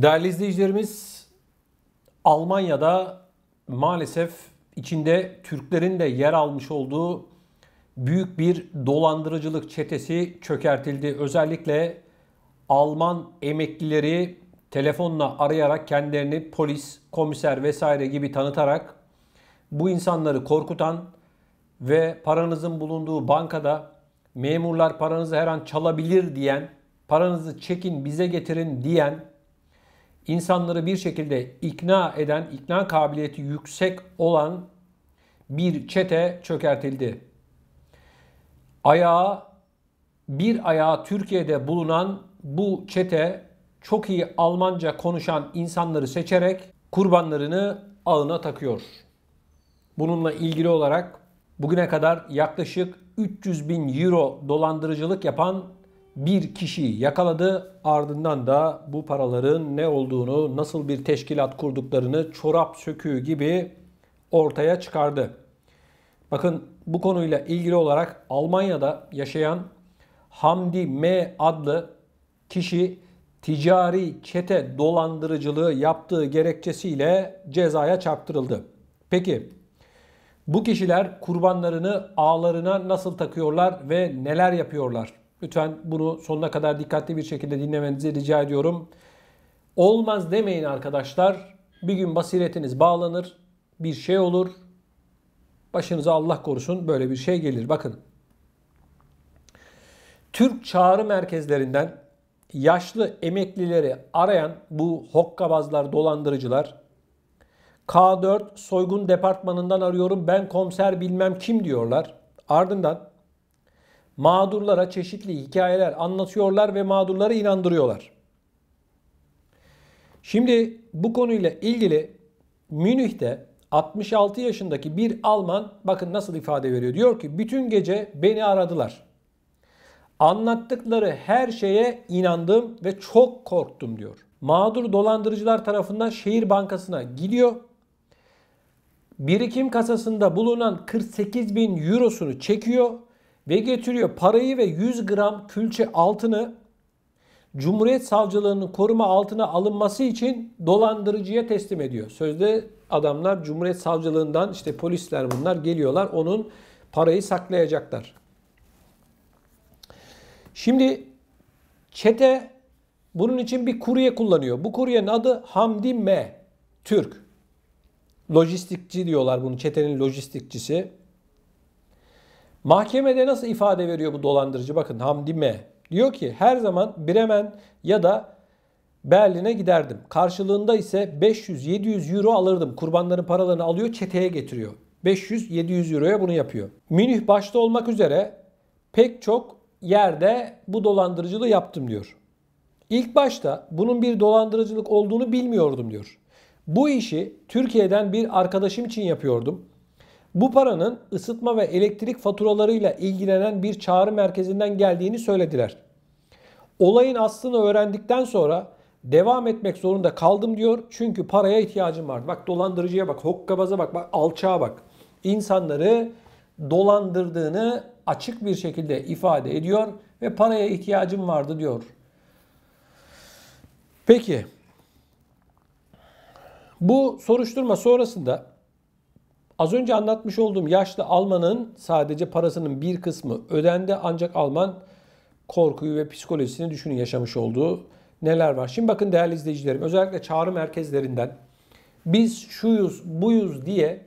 Değerli izleyicilerimiz, Almanya'da maalesef içinde Türklerin de yer almış olduğu büyük bir dolandırıcılık çetesi çökertildi. Özellikle Alman emeklileri telefonla arayarak kendilerini polis, komiser vesaire gibi tanıtarak bu insanları korkutan ve paranızın bulunduğu bankada memurlar paranızı her an çalabilir diyen, paranızı çekin bize getirin diyen, insanları bir şekilde ikna eden, ikna kabiliyeti yüksek olan bir çete çökertildi. Bir ayağı Türkiye'de bulunan bu çete çok iyi Almanca konuşan insanları seçerek kurbanlarını ağına takıyor. Bununla ilgili olarak bugüne kadar yaklaşık 300 bin euro dolandırıcılık yapan bir kişiyi yakaladı. Ardından da bu paraların ne olduğunu, nasıl bir teşkilat kurduklarını çorap söküğü gibi ortaya çıkardı. Bakın, bu konuyla ilgili olarak Almanya'da yaşayan Hamdi M. adlı kişi ticari çete dolandırıcılığı yaptığı gerekçesiyle cezaya çarptırıldı. Peki bu kişiler kurbanlarını ağlarına nasıl takıyorlar ve neler yapıyorlar? Lütfen bunu sonuna kadar dikkatli bir şekilde dinlemenizi rica ediyorum. Olmaz demeyin arkadaşlar. Bir gün basiretiniz bağlanır, bir şey olur. Başınıza Allah korusun böyle bir şey gelir. Bakın. Türk çağrı merkezlerinden yaşlı emeklileri arayan bu hokkabazlar, dolandırıcılar, K4 soygun departmanından arıyorum, ben komiser bilmem kim diyorlar. Ardından mağdurlara çeşitli hikayeler anlatıyorlar ve mağdurları inandırıyorlar. Şimdi bu konuyla ilgili Münih'te 66 yaşındaki bir Alman bakın nasıl ifade veriyor. Diyor ki bütün gece beni aradılar. Anlattıkları her şeye inandım ve çok korktum diyor. Mağdur dolandırıcılar tarafından Şehir Bankası'na gidiyor. Birikim kasasında bulunan 48 bin eurosunu çekiyor ve getiriyor. Parayı ve 100 gram külçe altını Cumhuriyet Savcılığı'nın koruma altına alınması için dolandırıcıya teslim ediyor. Sözde adamlar Cumhuriyet Savcılığından, işte polisler bunlar, geliyorlar, onun parayı saklayacaklar. Şimdi çete bunun için bir kurye kullanıyor. Bu kuryenin adı Hamdi M. Türk. Lojistikçi diyorlar bunu, çetenin lojistikçisi. Mahkemede nasıl ifade veriyor bu dolandırıcı? Bakın, Hamdi M. diyor ki her zaman Bremen ya da Berlin'e giderdim. Karşılığında ise 500-700 euro alırdım. Kurbanların paralarını alıyor, çeteye getiriyor. 500-700 euroya bunu yapıyor. Münih başta olmak üzere pek çok yerde bu dolandırıcılığı yaptım diyor. İlk başta bunun bir dolandırıcılık olduğunu bilmiyordum diyor. Bu işi Türkiye'den bir arkadaşım için yapıyordum. Bu paranın ısıtma ve elektrik faturalarıyla ilgilenen bir çağrı merkezinden geldiğini söylediler. Olayın aslını öğrendikten sonra devam etmek zorunda kaldım diyor. Çünkü paraya ihtiyacım vardı. Bak dolandırıcıya bak, hokkabaza bak, bak alçağa bak. İnsanları dolandırdığını açık bir şekilde ifade ediyor ve paraya ihtiyacım vardı diyor. Peki bu soruşturma sonrasında az önce anlatmış olduğum yaşlı Alman'ın sadece parasının bir kısmı ödendi, ancak Alman korkuyu ve psikolojisini düşünün yaşamış olduğu neler var. Şimdi bakın değerli izleyicilerim, özellikle çağrı merkezlerinden biz şuyuz buyuz diye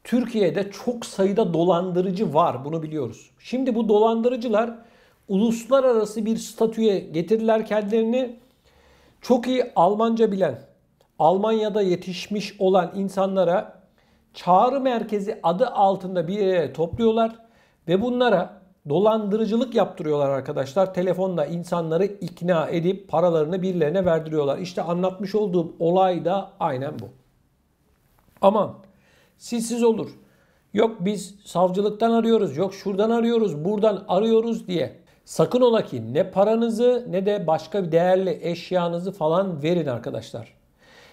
Türkiye'de çok sayıda dolandırıcı var, bunu biliyoruz. Şimdi bu dolandırıcılar uluslararası bir statüye getirdiler kendilerini. Çok iyi Almanca bilen, Almanya'da yetişmiş olan insanlara çağrı merkezi adı altında bir yere topluyorlar ve bunlara dolandırıcılık yaptırıyorlar arkadaşlar. Telefonla insanları ikna edip paralarını birilerine verdiriyorlar. İşte anlatmış olduğum olay da aynen bu. Aman sizsiz olur. Yok biz savcılıktan arıyoruz, yok şuradan arıyoruz, buradan arıyoruz diye. Sakın ola ki ne paranızı ne de başka bir değerli eşyanızı falan verin arkadaşlar.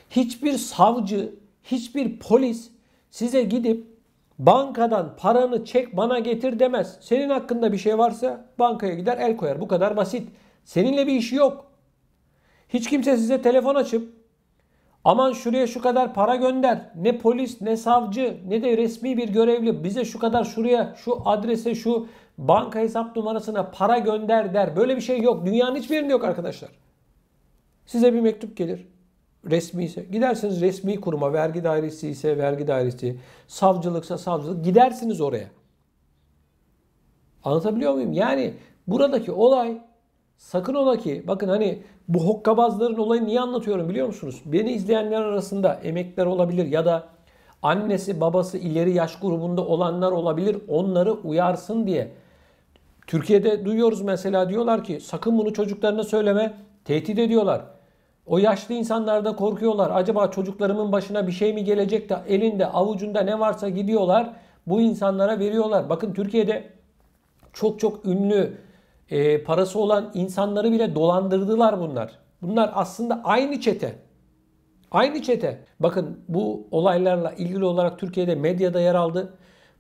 Hiçbir savcı, hiçbir polis size gidip bankadan paranı çek bana getir demez. Senin hakkında bir şey varsa bankaya gider el koyar. Bu kadar basit. Seninle bir işi yok. Hiç kimse size telefon açıp aman şuraya şu kadar para gönder. Ne polis, ne savcı, ne de resmi bir görevli bize şu kadar şuraya, şu adrese, şu banka hesap numarasına para gönder der. Böyle bir şey yok. Dünyanın hiçbir yerinde yok arkadaşlar. Size bir mektup gelir. Resmi ise gidersiniz resmi kuruma, vergi dairesi ise vergi dairesi, savcılıksa savcılık, gidersiniz oraya. Anlatabiliyor muyum? Yani buradaki olay, sakın ola ki, bakın hani bu hokkabazların olayını niye anlatıyorum biliyor musunuz? Beni izleyenler arasında emekliler olabilir ya da annesi babası ileri yaş grubunda olanlar olabilir, onları uyarsın diye. Türkiye'de duyuyoruz mesela, diyorlar ki sakın bunu çocuklarına söyleme, tehdit ediyorlar. O yaşlı insanlar da korkuyorlar. Acaba çocuklarımın başına bir şey mi gelecek de elinde avucunda ne varsa gidiyorlar bu insanlara veriyorlar. Bakın Türkiye'de çok çok ünlü, parası olan insanları bile dolandırdılar bunlar. Bunlar aslında aynı çete. Aynı çete. Bakın bu olaylarla ilgili olarak Türkiye'de medyada yer aldı.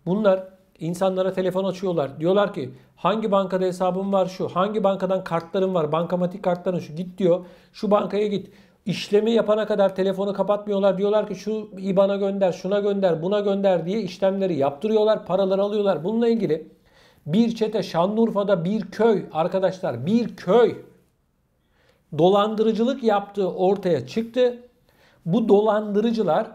Bunlar insanlara telefon açıyorlar. Diyorlar ki hangi bankada hesabım var şu, hangi bankadan kartlarım var, bankamatik kartların şu, git diyor. Şu bankaya git. İşlemi yapana kadar telefonu kapatmıyorlar. Diyorlar ki şu IBAN'a gönder, şuna gönder, buna gönder diye işlemleri yaptırıyorlar, paraları alıyorlar. Bununla ilgili bir çete Şanlıurfa'da, bir köy arkadaşlar, bir köy dolandırıcılık yaptığı ortaya çıktı. Bu dolandırıcılar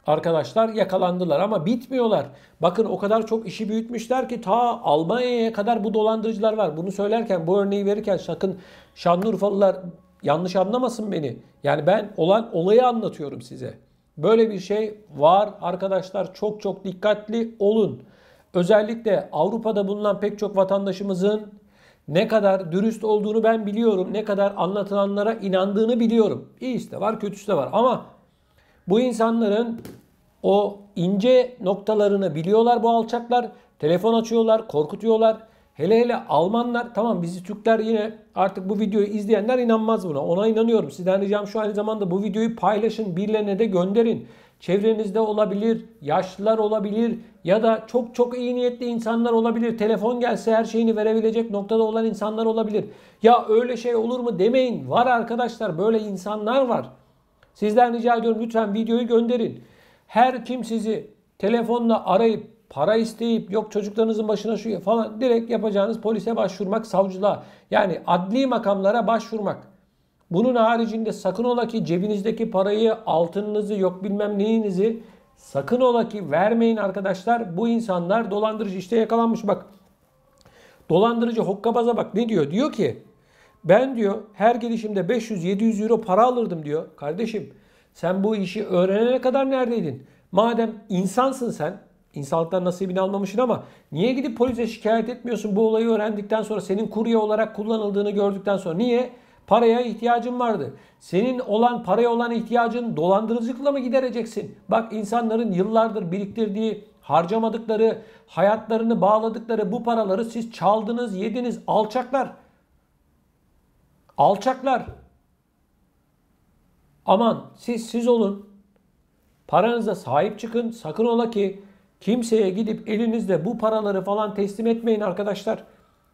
arkadaşlar yakalandılar ama bitmiyorlar. Bakın o kadar çok işi büyütmüşler ki ta Almanya'ya kadar bu dolandırıcılar var. Bunu söylerken, bu örneği verirken sakın Şanlıurfalılar yanlış anlamasın beni. Yani ben olan olayı anlatıyorum size. Böyle bir şey var arkadaşlar. Çok çok dikkatli olun. Özellikle Avrupa'da bulunan pek çok vatandaşımızın ne kadar dürüst olduğunu ben biliyorum. Ne kadar anlatılanlara inandığını biliyorum. İyisi de var, kötüsü de var. Ama bu insanların o ince noktalarını biliyorlar bu alçaklar. Telefon açıyorlar, korkutuyorlar. Hele hele Almanlar, tamam bizi Türkler yine artık bu videoyu izleyenler inanmaz buna. Ona inanıyorum. Sizden ricam şu, aynı zamanda bu videoyu paylaşın, birilerine de gönderin. Çevrenizde olabilir, yaşlılar olabilir ya da çok çok iyi niyetli insanlar olabilir. Telefon gelse her şeyini verebilecek noktada olan insanlar olabilir. Ya öyle şey olur mu demeyin. Var arkadaşlar, böyle insanlar var. Sizden rica ediyorum, lütfen videoyu gönderin. Her kim sizi telefonla arayıp para isteyip yok çocuklarınızın başına şu falan, direkt yapacağınız polise başvurmak, savcılığa, yani adli makamlara başvurmak. Bunun haricinde sakın ola ki cebinizdeki parayı, altınınızı, yok bilmem neyinizi sakın ola ki vermeyin arkadaşlar. Bu insanlar dolandırıcı, işte yakalanmış bak. Dolandırıcı hokkabaza bak ne diyor? Diyor ki ben diyor her gelişimde 500-700 euro para alırdım diyor. Kardeşim sen bu işi öğrenene kadar neredeydin? Madem insansın sen, insanlıktan nasibini almamışsın, ama niye gidip polise şikayet etmiyorsun bu olayı öğrendikten sonra, senin kurye olarak kullanıldığını gördükten sonra? Niye? Paraya ihtiyacın vardı. Senin olan paraya olan ihtiyacın dolandırıcılıkla mı gidereceksin? Bak insanların yıllardır biriktirdiği, harcamadıkları, hayatlarını bağladıkları bu paraları siz çaldınız, yediniz, alçaklar. Alçaklar. Aman siz olun. Paranıza sahip çıkın. Sakın ola ki kimseye gidip elinizde bu paraları falan teslim etmeyin arkadaşlar.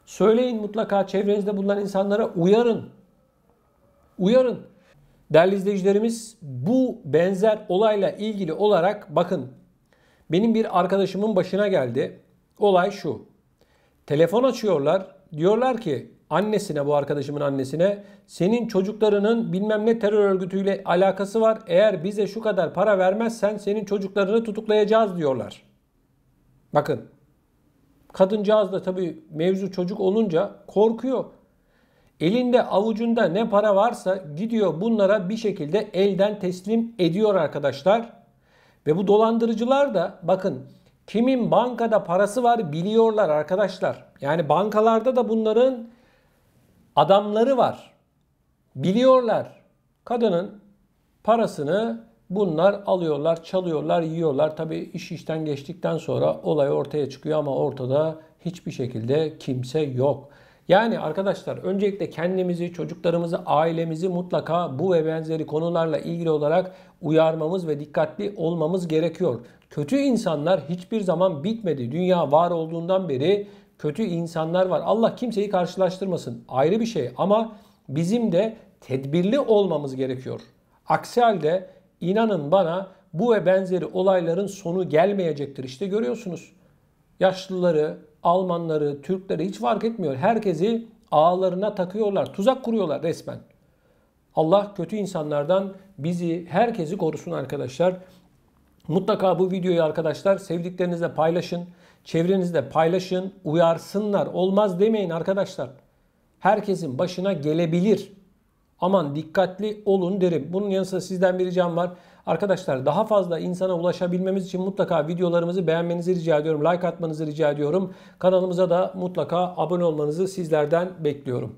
Söyleyin mutlaka, çevrenizde bulunan insanlara uyarın. Uyarın. Değerli izleyicilerimiz, bu benzer olayla ilgili olarak bakın benim bir arkadaşımın başına geldi. Olay şu. Telefon açıyorlar. Diyorlar ki annesine, bu arkadaşımın annesine, senin çocuklarının bilmem ne terör örgütüyle alakası var. Eğer bize şu kadar para vermezsen senin çocuklarını tutuklayacağız diyorlar. Bakın. Kadıncağız da tabii mevzu çocuk olunca korkuyor. Elinde avucunda ne para varsa gidiyor bunlara bir şekilde elden teslim ediyor arkadaşlar. Ve bu dolandırıcılar da bakın kimin bankada parası var biliyorlar arkadaşlar. Yani bankalarda da bunların adamları var. Biliyorlar. Kadının parasını bunlar alıyorlar, çalıyorlar, yiyorlar. Tabii iş işten geçtikten sonra olay ortaya çıkıyor ama ortada hiçbir şekilde kimse yok. Yani arkadaşlar öncelikle kendimizi, çocuklarımızı, ailemizi mutlaka bu ve benzeri konularla ilgili olarak uyarmamız ve dikkatli olmamız gerekiyor. Kötü insanlar hiçbir zaman bitmedi. Dünya var olduğundan beri kötü insanlar var. Allah kimseyi karşılaştırmasın. Ayrı bir şey ama bizim de tedbirli olmamız gerekiyor. Aksi halde inanın bana bu ve benzeri olayların sonu gelmeyecektir. İşte görüyorsunuz. Yaşlıları, Almanları, Türkleri hiç fark etmiyor. Herkesi ağlarına takıyorlar. Tuzak kuruyorlar resmen. Allah kötü insanlardan bizi, herkesi korusun arkadaşlar. Mutlaka bu videoyu arkadaşlar sevdiklerinizle paylaşın. Çevrenizde paylaşın. Uyarsınlar. Olmaz demeyin arkadaşlar. Herkesin başına gelebilir. Aman dikkatli olun derim. Bunun yanı sıra sizden bir ricam var. Arkadaşlar daha fazla insana ulaşabilmemiz için mutlaka videolarımızı beğenmenizi rica ediyorum. Like atmanızı rica ediyorum. Kanalımıza da mutlaka abone olmanızı sizlerden bekliyorum.